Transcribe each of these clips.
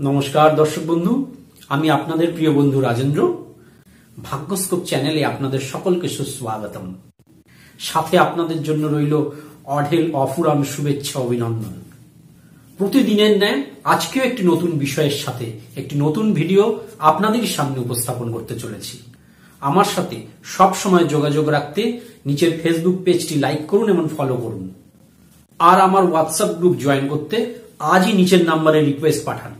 নমস্কার দর্শক বন্ধু, আমি আপনাদের প্রিয় বন্ধু রাজেন্দ্র। ভাগ্যস্কোপ চ্যানেলে আপনাদের সকলকে সুস্বাগতম। সাথে আপনাদের জন্য রইল অঢেল অফুরান শুভেচ্ছা অভিনন্দন। প্রতিদিনের ন্যায় আজকেও একটি নতুন বিষয়ের সাথে একটি নতুন ভিডিও আপনাদের সামনে উপস্থাপন করতে চলেছি। আমার সাথে সব সময় যোগাযোগ রাখতে নিচের ফেসবুক পেজটি লাইক করুন এবং ফলো করুন। আর আমার হোয়াটসঅ্যাপ গ্রুপ জয়েন করতে আজই নিচের নাম্বারে রিকোয়েস্ট পাঠান।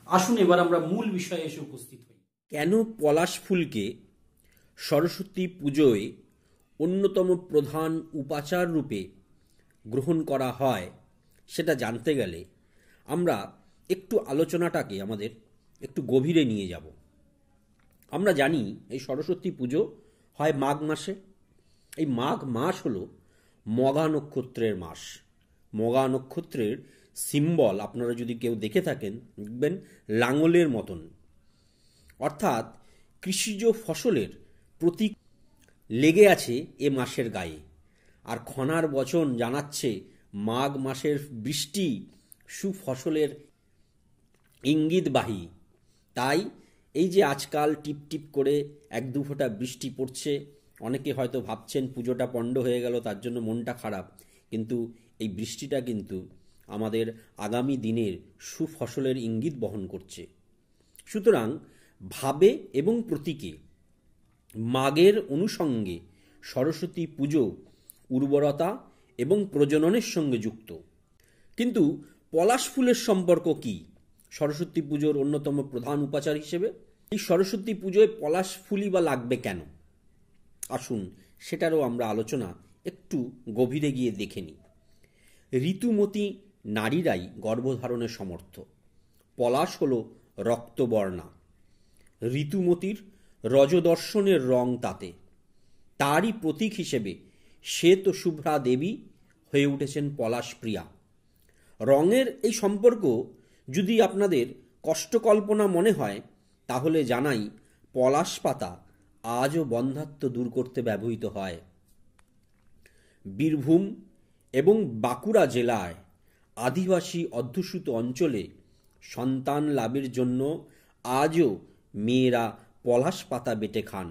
আসুন এবার আমরা মূল বিষয়ে এসে উপস্থিত হই। কেন পলাশ ফুলকে সরস্বতী পুজোয় অন্যতম প্রধান উপাচার রূপে গ্রহণ করা হয় সেটা জানতে গেলে আমরা একটু আলোচনাটাকে আমাদের একটু গভীরে নিয়ে যাব। আমরা জানি এই সরস্বতী পুজো হয় মাঘ মাসে। এই মাঘ মাস হলো মঘা নক্ষত্রের মাস। মঘা নক্ষত্রের সিম্বল আপনারা যদি কেউ দেখে থাকেন দেখবেন লাঙলের মতন, অর্থাৎ কৃষিজ ফসলের প্রতীক লেগে আছে এ মাসের গায়ে। আর খনার বচন জানাচ্ছে মাঘ মাসের বৃষ্টি সুফসলের ইঙ্গিতবাহী। তাই এই যে আজকাল টিপ টিপ করে এক দু ফোঁটা বৃষ্টি পড়ছে, অনেকে হয়তো ভাবছেন পুজোটা পণ্ড হয়ে গেল তার জন্য মনটা খারাপ, কিন্তু এই বৃষ্টিটা কিন্তু আমাদের আগামী দিনের সুফসলের ইঙ্গিত বহন করছে। সুতরাং ভাবে এবং প্রতীকে মাঘের অনুষঙ্গে সরস্বতী পুজো উর্বরতা এবং প্রজননের সঙ্গে যুক্ত। কিন্তু পলাশ ফুলের সম্পর্ক কি সরস্বতী পুজোর অন্যতম প্রধান উপাচার হিসেবে? এই সরস্বতী পুজোয় পলাশ ফুলই বা লাগবে কেন? আসুন সেটারও আমরা আলোচনা একটু গভীরে গিয়ে দেখে নিই। ঋতুমতী নারীরাই গর্ভধারণে সমর্থ। পলাশ হল রক্তবর্ণা। ঋতুমতীর রজদর্শনের রং তাতে। তারই প্রতীক হিসেবে শ্বেত শুভ্রা দেবী হয়ে উঠেছেন পলাশ প্রিয়া। রঙের এই সম্পর্ক যদি আপনাদের কষ্টকল্পনা মনে হয় তাহলে জানাই, পলাশ পাতা আজও বন্ধ্যাত্ব দূর করতে ব্যবহৃত হয়। বীরভূম এবং বাঁকুড়া জেলায় আদিবাসী অধ্যুষিত অঞ্চলে সন্তান লাভের জন্য আজও মেয়েরা পলাশ পাতা বেটে খান।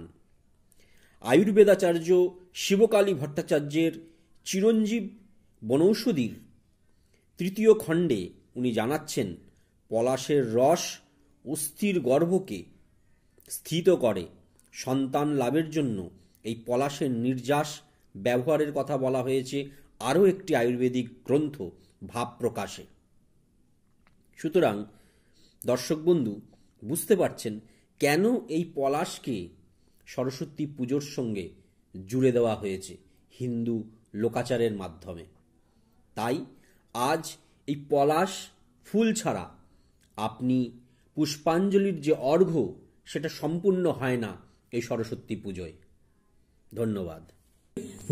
আয়ুর্বেদাচার্য শিবকালী ভট্টাচার্যের চিরঞ্জীব বনৌষধির 3য় খণ্ডে উনি জানাচ্ছেন, পলাশের রস অস্থির গর্ভকে স্থিত করে। সন্তান লাভের জন্য এই পলাশের নির্যাস ব্যবহারের কথা বলা হয়েছে আরও একটি আয়ুর্বেদিক গ্রন্থ ভাব প্রকাশে। সুতরাং দর্শক বন্ধু বুঝতে পারছেন কেন এই পলাশকে সরস্বতী পুজোর সঙ্গে জুড়ে দেওয়া হয়েছে হিন্দু লোকাচারের মাধ্যমে। তাই আজ এই পলাশ ফুল ছাড়া আপনি পুষ্পাঞ্জলির যে অর্ঘ্য সেটা সম্পূর্ণ হয় না এই সরস্বতী পুজোয়। ধন্যবাদ।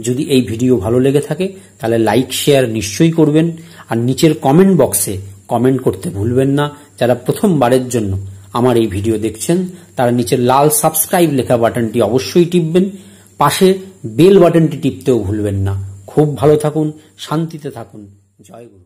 যদি এই ভিডিও ভালো লেগে থাকে তাহলে লাইক শেয়ার নিশ্চয়ই করবেন, আর নিচের কমেন্ট বক্সে কমেন্ট করতে ভুলবেন না। যারা প্রথমবারের জন্য আমার এই ভিডিও দেখছেন তারা নিচের লাল সাবস্ক্রাইব লেখা বাটনটি অবশ্যই টিপবেন, পাশে বেল বাটনটি টিপতেও ভুলবেন না। খুব ভালো থাকুন, শান্তিতে থাকুন। জয় গুরু।